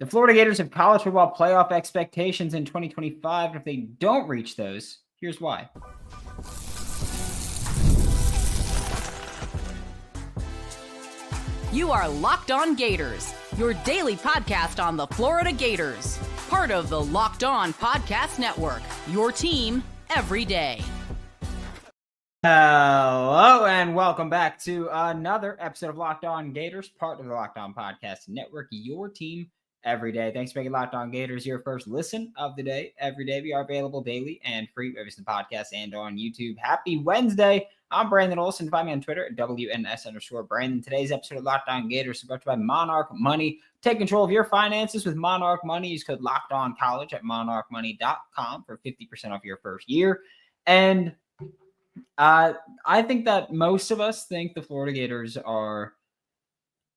The Florida Gators have college football playoff expectations in 2025. And if they don't reach those, here's why. You are Locked On Gators, your daily podcast on the Florida Gators. Part of the Locked On Podcast Network, your team every day. Hello and welcome back to another episode of Locked On Gators, part of the Locked On Podcast Network, your team every day. Thanks for making Locked On Gators your first listen of the day. Every day we are available daily and free wherever the podcast and on YouTube. Happy Wednesday. I'm Brandon Olsen. Find me on Twitter at WNS_Brandon. Today's episode of Locked On Gators is brought to you by Monarch Money. Take control of your finances with Monarch Money. Use code Locked On College at monarchmoney.com for 50% off your first year. And I think that most of us think the Florida Gators are,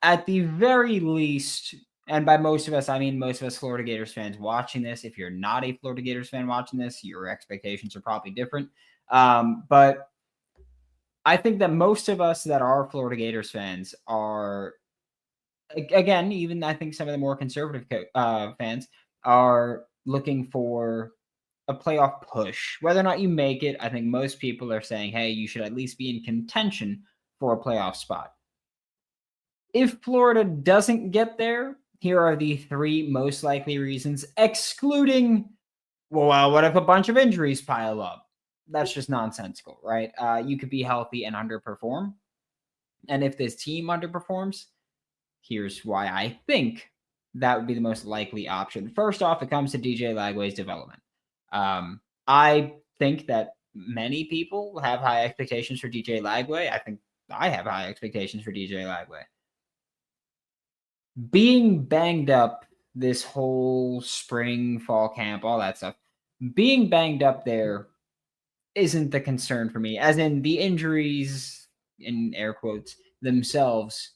at the very least, and by most of us, I mean most of us Florida Gators fans watching this. If you're not a Florida Gators fan watching this, your expectations are probably different. But I think that most of us that are Florida Gators fans are, again, even I think some of the more conservative fans are looking for a playoff push. Whether or not you make it, I think most people are saying, hey, you should at least be in contention for a playoff spot. If Florida doesn't get there, here are the three most likely reasons, excluding, well, what if a bunch of injuries pile up? That's just nonsensical, right? You could be healthy and underperform. And if this team underperforms, here's why I think that would be the most likely option. First off, it comes to DJ Lagway's development. I think that many people have high expectations for DJ Lagway. I think I have high expectations for DJ Lagway. Being banged up this whole spring, fall camp, all that stuff, being banged up there isn't the concern for me, as in the injuries, in air quotes, themselves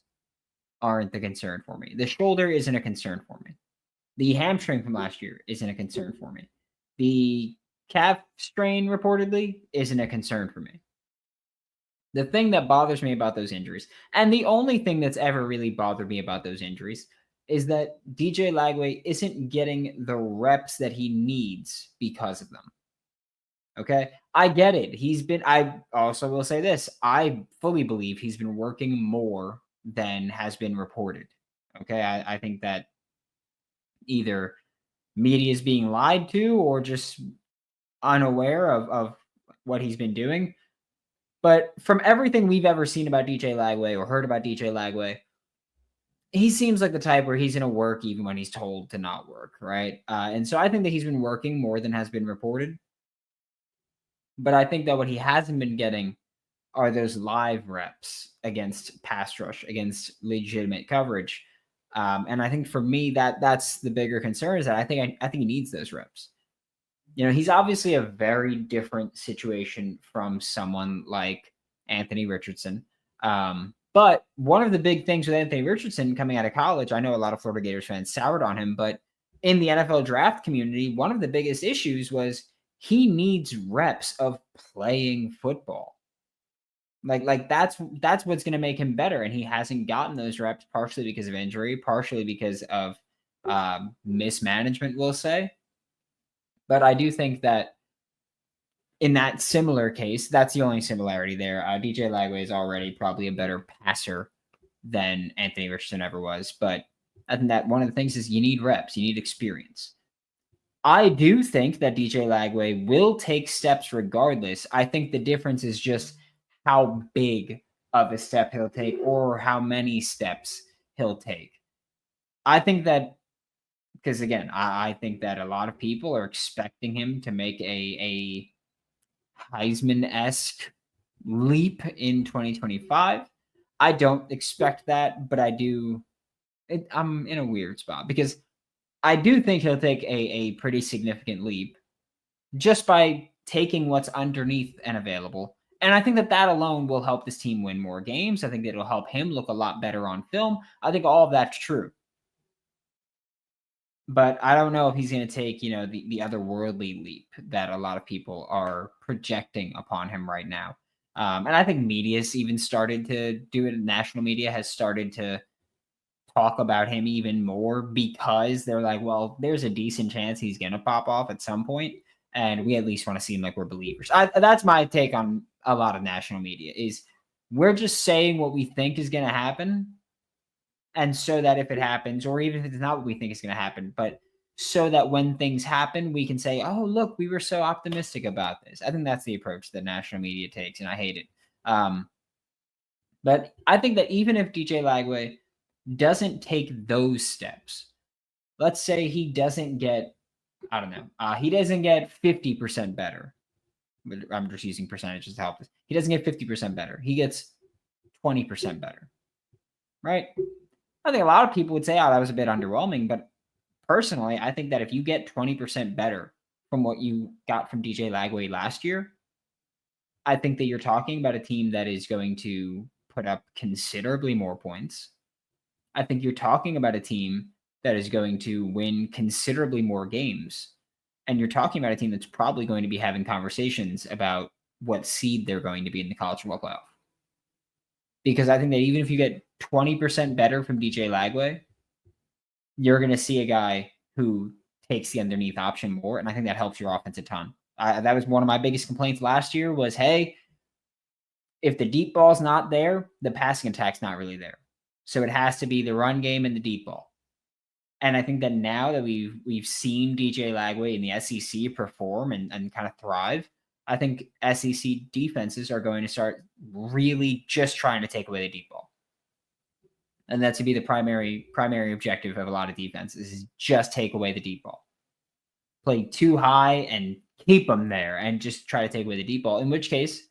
aren't the concern for me. The shoulder isn't a concern for me. The hamstring from last year isn't a concern for me. The calf strain reportedly isn't a concern for me. The thing that bothers me about those injuries, and the only thing that's ever really bothered me about those injuries, is that DJ Lagway isn't getting the reps that he needs because of them. Okay, I get it. I also will say this. I fully believe he's been working more than has been reported. Okay, I think that either media is being lied to or just unaware of what he's been doing. But from everything we've ever seen about DJ Lagway or heard about DJ Lagway, he seems like the type where he's going to work even when he's told to not work, right? And so I think that he's been working more than has been reported. But I think that what he hasn't been getting are those live reps against pass rush, against legitimate coverage. And I think for me, that's the bigger concern, is that I think he needs those reps. You know, he's obviously a very different situation from someone like Anthony Richardson. But one of the big things with Anthony Richardson coming out of college, I know a lot of Florida Gators fans soured on him, but in the NFL draft community, one of the biggest issues was he needs reps of playing football. Like that's what's going to make him better. And he hasn't gotten those reps, partially because of injury, partially because of mismanagement, we'll say. But I do think that in that similar case, that's the only similarity there. DJ Lagway is already probably a better passer than Anthony Richardson ever was. But I think that one of the things is you need reps, you need experience. I do think that DJ Lagway will take steps regardless. I think the difference is just how big of a step he'll take or how many steps he'll take. I think that, because again, I think that a lot of people are expecting him to make a Heisman-esque leap in 2025. I don't expect that, but I do. I'm in a weird spot because I do think he'll take a pretty significant leap just by taking what's underneath and available. And I think that alone will help this team win more games. I think that it'll help him look a lot better on film. I think all of that's true. But I don't know if he's going to take, the otherworldly leap that a lot of people are projecting upon him right now. And I think media's even started to do it. National media has started to talk about him even more because they're like, well, there's a decent chance he's going to pop off at some point, and we at least want to seem like we're believers. That's my take on a lot of national media is we're just saying what we think is going to happen. And so that if it happens, or even if it's not what we think is going to happen, but so that when things happen, we can say, oh, look, we were so optimistic about this. I think that's the approach that national media takes, and I hate it. But I think that even if DJ Lagway doesn't take those steps, let's say he doesn't get, I don't know, he doesn't get 50% better. I'm just using percentages to help us. He doesn't get 50% better. He gets 20% better, right? I think a lot of people would say, oh, that was a bit underwhelming. But personally, I think that if you get 20% better from what you got from DJ Lagway last year, I think that you're talking about a team that is going to put up considerably more points. I think you're talking about a team that is going to win considerably more games. And you're talking about a team that's probably going to be having conversations about what seed they're going to be in the college football playoff. Because I think that even if you get 20% better from DJ Lagway, you're going to see a guy who takes the underneath option more. And I think that helps your offense a ton. That was one of my biggest complaints last year was, hey, if the deep ball's not there, the passing attack's not really there. So it has to be the run game and the deep ball. And I think that now that we've seen DJ Lagway in the SEC perform and kind of thrive, I think SEC defenses are going to start really just trying to take away the deep ball. And that to be the primary objective of a lot of defenses is just take away the deep ball. Play too high and keep them there and just try to take away the deep ball. In which case,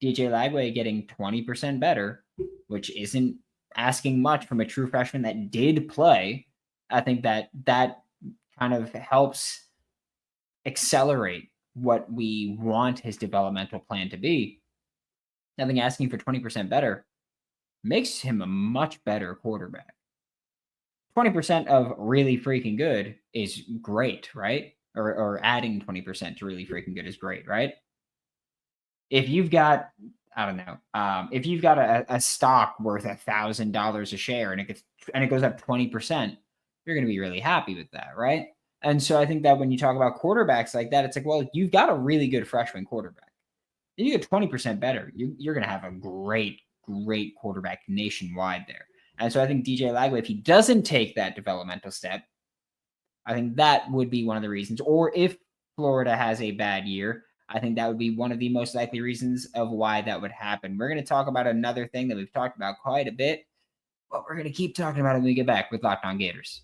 DJ Lagway getting 20% better, which isn't asking much from a true freshman that did play. I think that kind of helps accelerate what we want his developmental plan to be. I think asking for 20% better makes him a much better quarterback. 20% of really freaking good is great, right? Or adding 20% to really freaking good is great, right? If you've got, I don't know, if you've got a stock worth $1,000 a share and it goes up 20%, you're going to be really happy with that, right? And so I think that when you talk about quarterbacks like that, it's like, well, you've got a really good freshman quarterback. If you get 20% better, you're going to have a great quarterback nationwide there. And so I think DJ Lagway, if he doesn't take that developmental step, I think that would be one of the reasons. Or if Florida has a bad year, I think that would be one of the most likely reasons of why that would happen. We're going to talk about another thing that we've talked about quite a bit, but we're going to keep talking about it when we get back with Locked On Gators.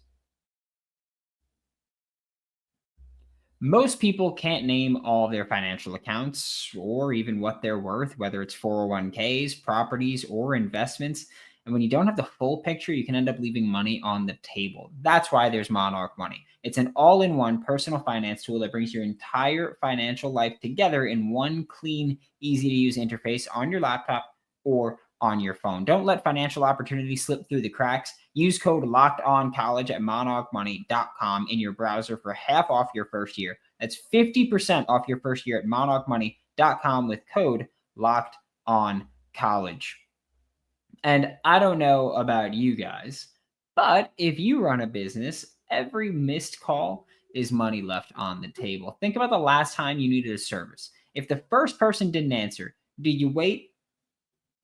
Most people can't name all their financial accounts or even what they're worth, whether it's 401ks, properties, or investments. And when you don't have the full picture, you can end up leaving money on the table. That's why there's Monarch Money. It's an all-in-one personal finance tool that brings your entire financial life together in one clean, easy-to-use interface on your laptop or on your phone. Don't let financial opportunities slip through the cracks. Use code LOCKEDONCollege at monarchmoney.com in your browser for half off your first year. That's 50% off your first year at monarchmoney.com with code LOCKEDONCollege. And I don't know about you guys, but if you run a business, every missed call is money left on the table. Think about the last time you needed a service. If the first person didn't answer, did you wait?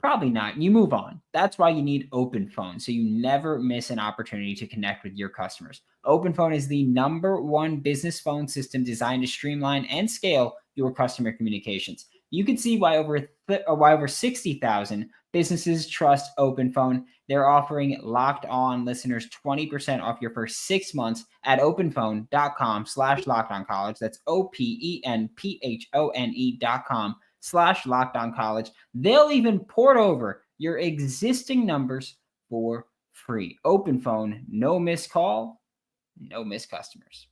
Probably not. You move on. That's why you need Open Phone, so you never miss an opportunity to connect with your customers. Open Phone is the #1 business phone system designed to streamline and scale your customer communications. You can see why over 60,000 businesses trust Open Phone. They're offering Locked On listeners 20% off your first 6 months at openphone.com/lockedoncollege. That's openphone.com/lockedoncollege. They'll even port over your existing numbers for free. Open Phone, no missed call, no missed customers.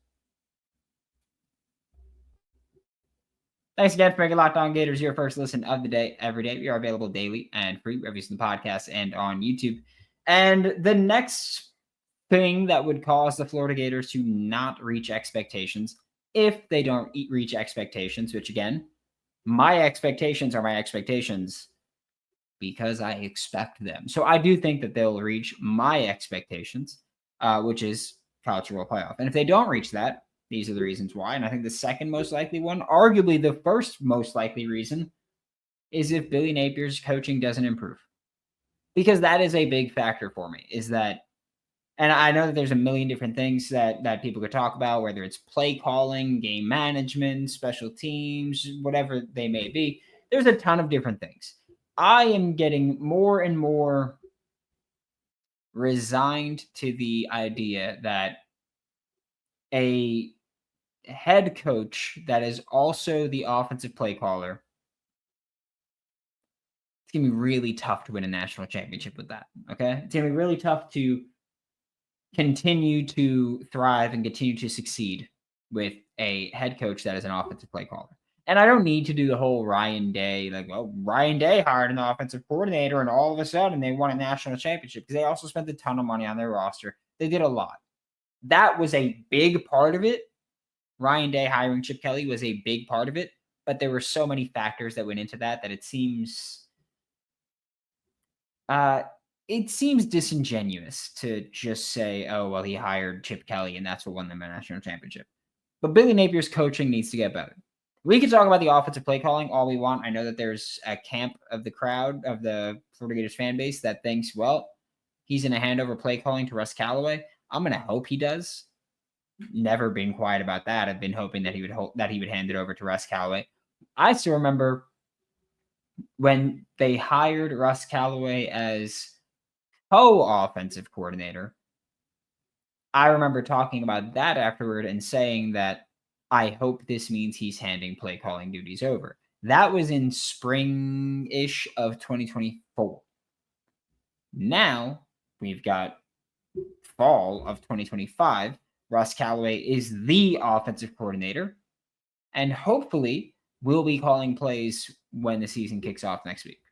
Thanks again for making Locked On Gators your first listen of the day every day. We are available daily and free reviews in the podcast and on YouTube. And the next thing that would cause the Florida Gators to not reach expectations, if they don't reach expectations, which again, my expectations are my expectations. because I expect them. So I do think that they'll reach my expectations, which is college football playoff. And if they don't reach that, these are the reasons why. And I think the second most likely one, arguably the first most likely reason, is if Billy Napier's coaching doesn't improve. Because that is a big factor for me, is that, and I know that there's a million different things that people could talk about, whether it's play calling, game management, special teams, whatever they may be. There's a ton of different things. I am getting more and more resigned to the idea that a head coach that is also the offensive play caller, it's going to be really tough to win a national championship with that. Okay. It's going to be really tough to continue to thrive and continue to succeed with a head coach that is an offensive play caller. And I don't need to do the whole Ryan Day, like, well, Ryan Day hired an offensive coordinator and all of a sudden they won a national championship, because they also spent a ton of money on their roster. They did a lot. That was a big part of it. Ryan Day hiring Chip Kelly was a big part of it, but there were so many factors that went into that it seems disingenuous to just say, oh, well, he hired Chip Kelly and that's what won them a national championship. But Billy Napier's coaching needs to get better. We can talk about the offensive play calling all we want. I know that there's a camp of the crowd of the Florida Gators fan base that thinks, well, he's going to hand over play calling to Russ Callaway. I'm going to hope he does. Never been quiet about that. I've been hoping that he would hand it over to Russ Callaway. I still remember when they hired Russ Callaway as co-offensive coordinator. I remember talking about that afterward and saying that I hope this means he's handing play calling duties over. That was in spring-ish of 2024. Now we've got fall of 2025. Russ Callaway is the offensive coordinator, and hopefully will be calling plays when the season kicks off next week.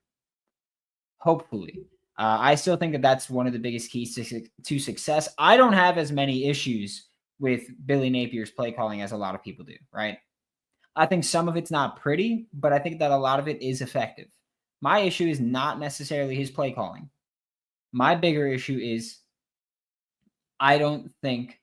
Hopefully. I still think that that's one of the biggest keys to success. I don't have as many issues with Billy Napier's play calling as a lot of people do, right? I think some of it's not pretty, but I think that a lot of it is effective. My issue is not necessarily his play calling. My bigger issue is I don't think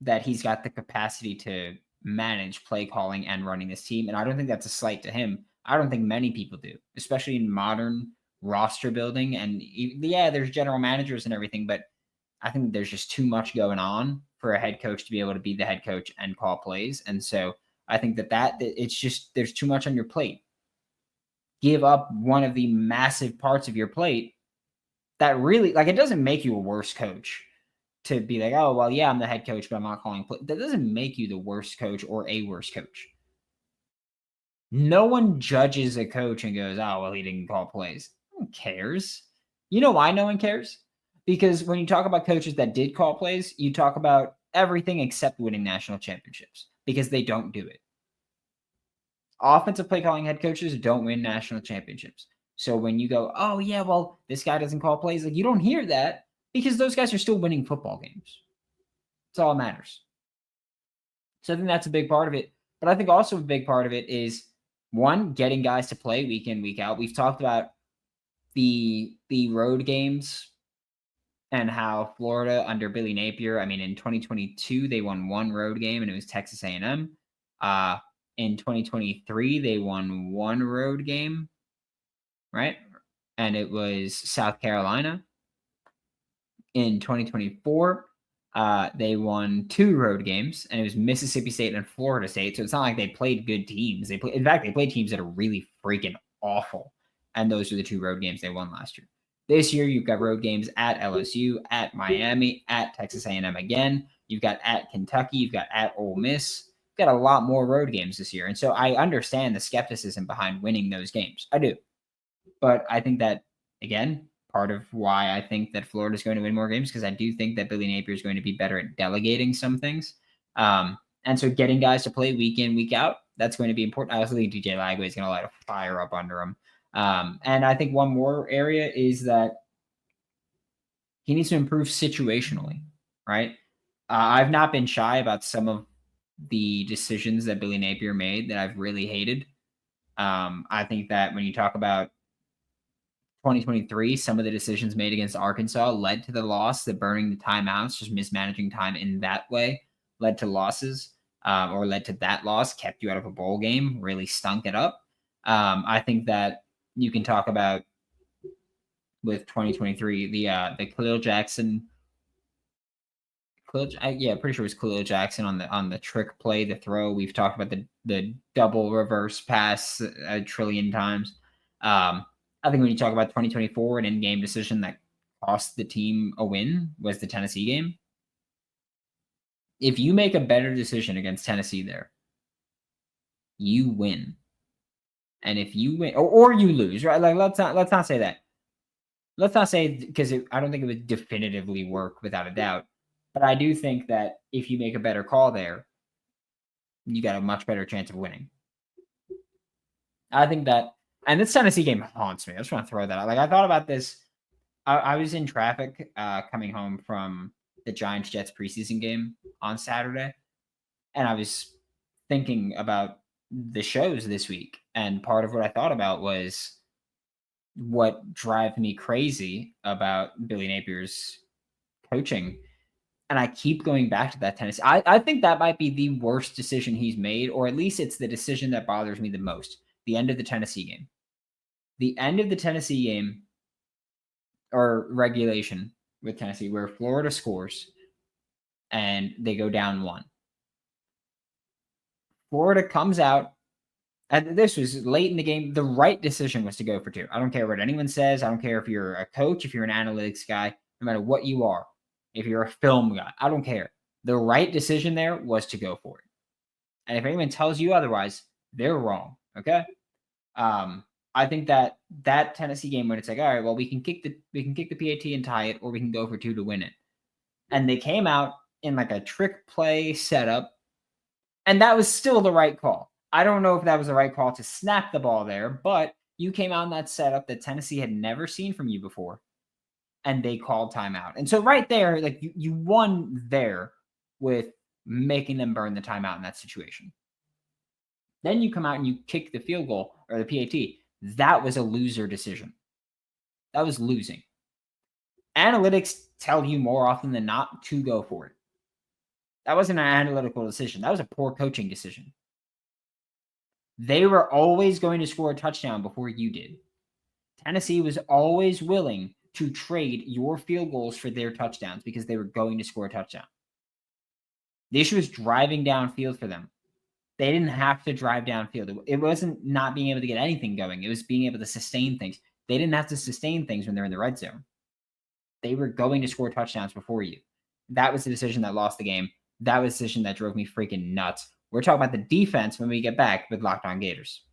that he's got the capacity to manage play calling and running this team. And I don't think that's a slight to him. I don't think many people do, especially in modern roster building. And yeah, there's general managers and everything, but I think there's just too much going on for a head coach to be able to be the head coach and call plays. And so I think that it's just, there's too much on your plate. Give up one of the massive parts of your plate that really, like, it doesn't make you a worse coach to be like, oh, well, yeah, I'm the head coach, but I'm not calling play. That doesn't make you the worst coach or a worse coach. No one judges a coach and goes, oh, well, he didn't call plays. No one cares. You know why no one cares? Because when you talk about coaches that did call plays, you talk about everything except winning national championships, because they don't do it. Offensive play calling head coaches don't win national championships. So when you go, oh, yeah, well, this guy doesn't call plays, like, you don't hear that because those guys are still winning football games. That's all that matters. So I think that's a big part of it. But I think also a big part of it is, one, getting guys to play week in, week out. We've talked about the road games and how Florida under Billy Napier, I mean, in 2022, they won one road game and it was Texas A&M. In 2023, they won one road game, right? And it was South Carolina. In 2024, they won two road games, and it was Mississippi State and Florida State. So it's not like they played good teams. In fact, they played teams that are really freaking awful. And those are the two road games they won last year. This year, you've got road games at LSU, at Miami, at Texas A&M again. You've got at Kentucky. You've got at Ole Miss. You've got a lot more road games this year. And so I understand the skepticism behind winning those games. I do. But I think that, again, part of why I think that Florida is going to win more games, because I do think that Billy Napier is going to be better at delegating some things. And so getting guys to play week in, week out, that's going to be important. I also think DJ Lagway is going to light a fire up under him. And I think one more area is that he needs to improve situationally, right? I've not been shy about some of the decisions that Billy Napier made that I've really hated. I think that when you talk about 2023, some of the decisions made against Arkansas led to the loss. The burning the timeouts, just mismanaging time in that way, led to losses, or led to that loss, kept you out of a bowl game, really stunk it up. I think that you can talk about with 2023 the Khalil Jackson. Pretty sure it was Khalil Jackson on the trick play, the throw. We've talked about the double reverse pass a trillion times. I think when you talk about 2024, an in-game decision that cost the team a win was the Tennessee game. If you make a better decision against Tennessee there, you win. And if you win or you lose, right? Like let's not say that. Let's not say, because I don't think it would definitively work without a doubt. But I do think that if you make a better call there, you got a much better chance of winning. I think that, and this Tennessee game haunts me. I just want to throw that out. Like, I thought about this. I was in traffic coming home from the Giants-Jets preseason game on Saturday. And I was thinking about the shows this week. And part of what I thought about was what drives me crazy about Billy Napier's coaching. And I keep going back to that Tennessee. I think that might be the worst decision he's made, or at least it's the decision that bothers me the most. The end of the Tennessee game. The end of the Tennessee game, or regulation with Tennessee, where Florida scores and they go down 1. Florida comes out, and this was late in the game. The right decision was to go for 2. I don't care what anyone says. I don't care if you're a coach, if you're an analytics guy, no matter what you are. If you're a film guy, I don't care. The right decision there was to go for it. And if anyone tells you otherwise, they're wrong. Okay. I think that Tennessee game, when it's like, all right, well, we can kick the PAT and tie it, or we can go for 2 to win it. And they came out in like a trick play setup, and that was still the right call. I don't know if that was the right call to snap the ball there, but you came out in that setup that Tennessee had never seen from you before. And they called timeout. And so right there, like you won there with making them burn the timeout in that situation. Then you come out and you kick the field goal or the PAT. That was a loser decision. That was losing. Analytics tell you more often than not to go for it. That wasn't an analytical decision. That was a poor coaching decision. They were always going to score a touchdown before you did. Tennessee was always willing to trade your field goals for their touchdowns because they were going to score a touchdown. The issue was driving downfield for them. They didn't have to drive downfield. It wasn't not being able to get anything going. It was being able to sustain things. They didn't have to sustain things when they're in the red zone. They were going to score touchdowns before you. That was the decision that lost the game. That was the decision that drove me freaking nuts. We're talking about the defense when we get back with Locked On Gators.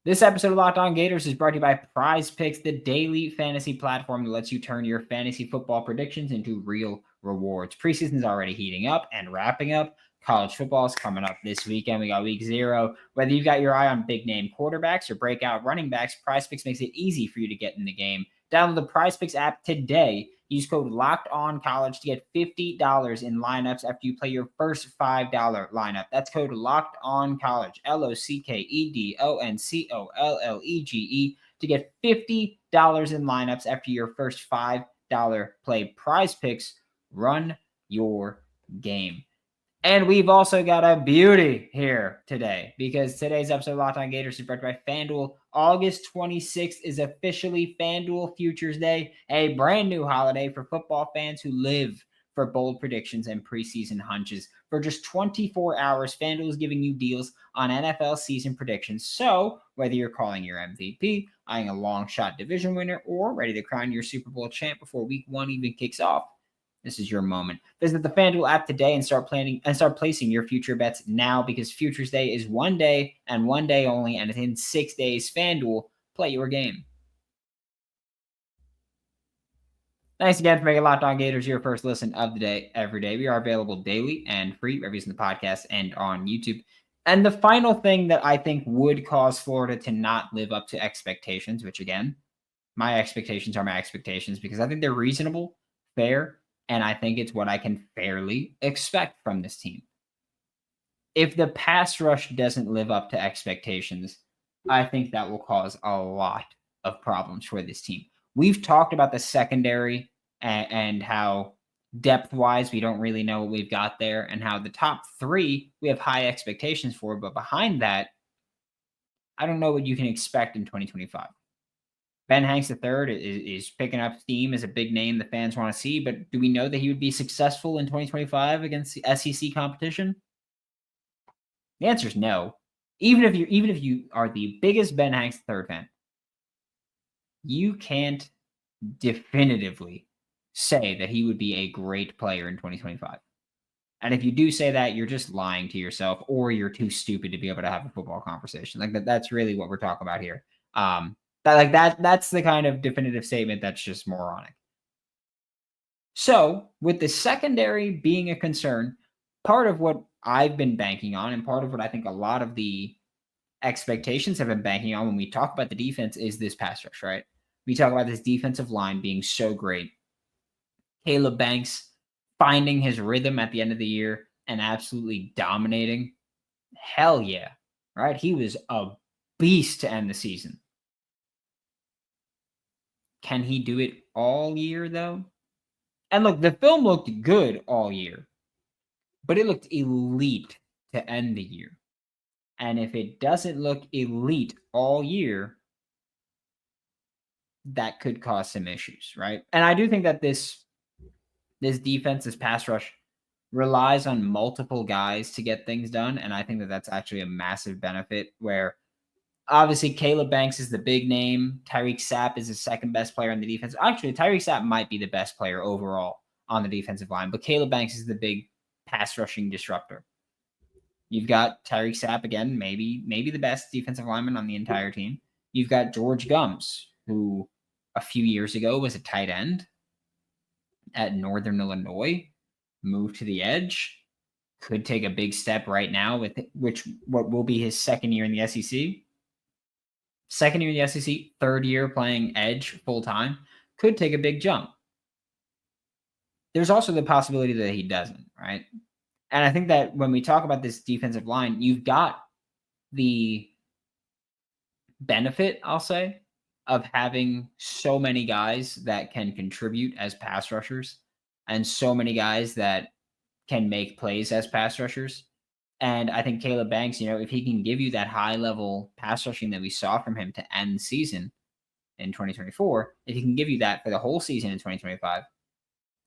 This episode of Locked On Gators is brought to you by Prize Picks, the daily fantasy platform that lets you turn your fantasy football predictions into real rewards. Preseason is already heating up and wrapping up. College football is coming up this weekend. We got week 0. Whether you've got your eye on big name quarterbacks or breakout running backs, Prize Picks makes it easy for you to get in the game. Download the Prize Picks app today. Use code LOCKEDONCollege to get $50 in lineups after you play your first $5 lineup. That's code LOCKEDONCollege, LOCKEDONCOLLEGE, to get $50 in lineups after your first $5 play. Prize Picks, run your game. And we've also got a beauty here today, because today's episode of Locked On Gators is brought to you by FanDuel. August 26th is officially FanDuel Futures Day, a brand new holiday for football fans who live for bold predictions and preseason hunches. For just 24 hours, FanDuel is giving you deals on NFL season predictions. So whether you're calling your MVP, eyeing a long shot division winner, or ready to crown your Super Bowl champ before week 1 even kicks off, this is your moment. Visit the FanDuel app today and start placing your future bets now, because Futures Day is one day and one day only, and in 6 days, FanDuel, play your game. Thanks again for making Locked On Gators your first listen of the day every day. We are available daily and free wherever you listen to the podcast and on YouTube. And the final thing that I think would cause Florida to not live up to expectations, which again, my expectations are my expectations because I think they're reasonable, fair, and I think it's what I can fairly expect from this team. If the pass rush doesn't live up to expectations, I think that will cause a lot of problems for this team. We've talked about the secondary and how depth-wise we don't really know what we've got there, and how the top three we have high expectations for, but behind that, I don't know what you can expect in 2025. Ben Hanks III is picking up steam as a big name the fans want to see, but do we know that he would be successful in 2025 against the SEC competition? The answer is no. Even if you are the biggest Ben Hanks III fan, you can't definitively say that he would be a great player in 2025. And if you do say that, you're just lying to yourself, or you're too stupid to be able to have a football conversation. Like that's really what we're talking about here. That's the kind of definitive statement that's just moronic. So, with the secondary being a concern, part of what I've been banking on, and part of what I think a lot of the expectations have been banking on when we talk about the defense, is this pass rush, right? We talk about this defensive line being so great. Caleb Banks finding his rhythm at the end of the year and absolutely dominating. Hell yeah, right? He was a beast to end the season. Can he do it all year, though? And look, the film looked good all year, but it looked elite to end the year. And if it doesn't look elite all year, that could cause some issues, right? And I do think that this defense, this pass rush, relies on multiple guys to get things done. And I think that that's actually a massive benefit, where obviously Caleb Banks is the big name. Tyreak Sapp is the second best player on the defense. Actually, Tyreak Sapp might be the best player overall on the defensive line, but Caleb Banks is the big pass rushing disruptor. You've got Tyreak Sapp again, maybe the best defensive lineman on the entire team. You've got George Gums, who a few years ago was a tight end at Northern Illinois, moved to the edge, could take a big step right now with what will be his second year in the SEC. Second year in the SEC, third year playing edge full time, could take a big jump. There's also the possibility that he doesn't, right? And I think that when we talk about this defensive line, you've got the benefit, I'll say, of having so many guys that can contribute as pass rushers, and so many guys that can make plays as pass rushers. And I think Caleb Banks, if he can give you that high level pass rushing that we saw from him to end the season in 2024, if he can give you that for the whole season in 2025,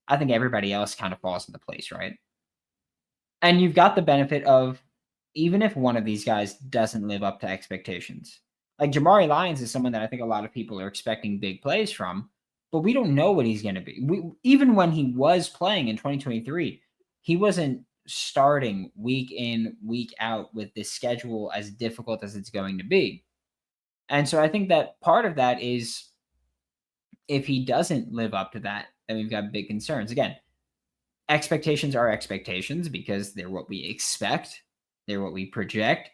I think everybody else kind of falls into place, right? And you've got the benefit of, even if one of these guys doesn't live up to expectations, like Jamari Lyons is someone that I think a lot of people are expecting big plays from, but we don't know what he's going to be. Even when he was playing in 2023, he wasn't starting week in, week out with this schedule as difficult as it's going to be. And so I think that part of that is, if he doesn't live up to that, then we've got big concerns. Again, expectations are expectations because they're what we expect. They're what we project.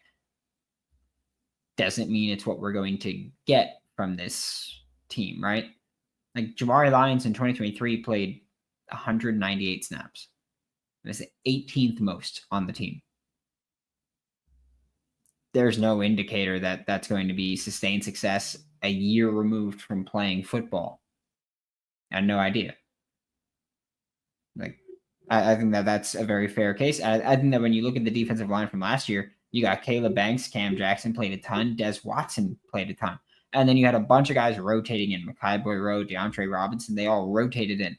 Doesn't mean it's what we're going to get from this team, right? Like Jamari Lyons in 2023 played 198 snaps. That's the 18th most on the team. There's no indicator that that's going to be sustained success a year removed from playing football. I had no idea. Like, I think that that's a very fair case. I think that when you look at the defensive line from last year, you got Caleb Banks, Cam Jackson played a ton, Des Watson played a ton. And then you had a bunch of guys rotating in. Mekhi Boyroe, DeAndre Robinson, they all rotated in.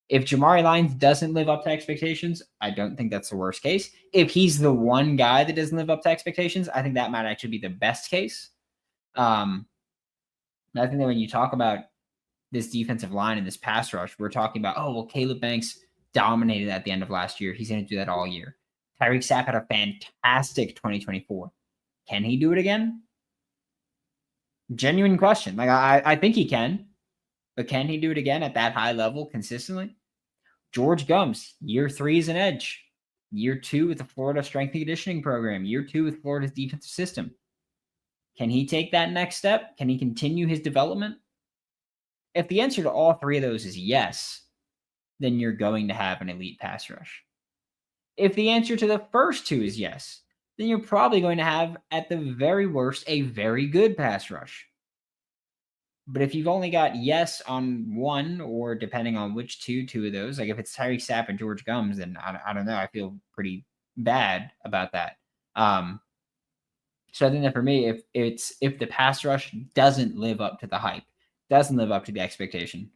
If Jamari Lyons doesn't live up to expectations, I don't think that's the worst case. If he's the one guy that doesn't live up to expectations, I think that might actually be the best case. I think that when you talk about this defensive line and this pass rush, we're talking about, Caleb Banks dominated at the end of last year. He's going to do that all year. Tyreak Sapp had a fantastic 2024. Can he do it again? Genuine question. Like, I think he can, but can he do it again at that high level consistently? George Gums, year 3 is an edge. Year 2 with the Florida Strength and Conditioning Program. Year 2 with Florida's defensive system. Can he take that next step? Can he continue his development? If the answer to all three of those is yes, then you're going to have an elite pass rush. If the answer to the first two is yes, then you're probably going to have, at the very worst, a very good pass rush. But if you've only got yes on one, or depending on which two of those, like if it's Tyreak, Sapp, and George Gums, then I don't know. I feel pretty bad about that. So I think that for me, if the pass rush doesn't live up to the hype, doesn't live up to the expectation,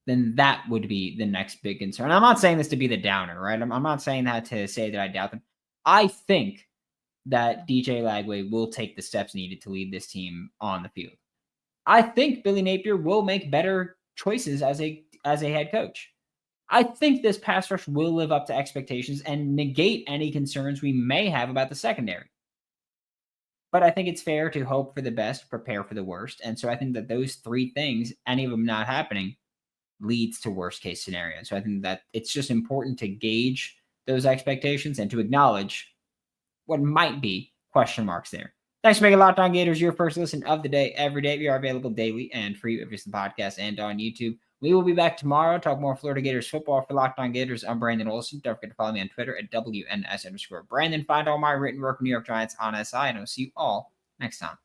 then that would be the next big concern. I'm not saying this to be the downer, right? I'm not saying that to say that I doubt them. I think that DJ Lagway will take the steps needed to lead this team on the field. I think Billy Napier will make better choices as a head coach. I think this pass rush will live up to expectations and negate any concerns we may have about the secondary. But I think it's fair to hope for the best, prepare for the worst. And so I think that those three things, any of them not happening, leads to worst case scenario. So I think that it's just important to gauge those expectations and to acknowledge what might be question marks there. Thanks for making Locked On Gators your first listen of the day every day. We are available daily and free if it's the podcast and on YouTube. We will be back tomorrow. Talk more Florida Gators football for Locked On Gators. I'm Brandon Olsen. Don't forget to follow me on Twitter at WNS_Brandon. Find all my written work with New York Giants on SI, and I'll see you all next time.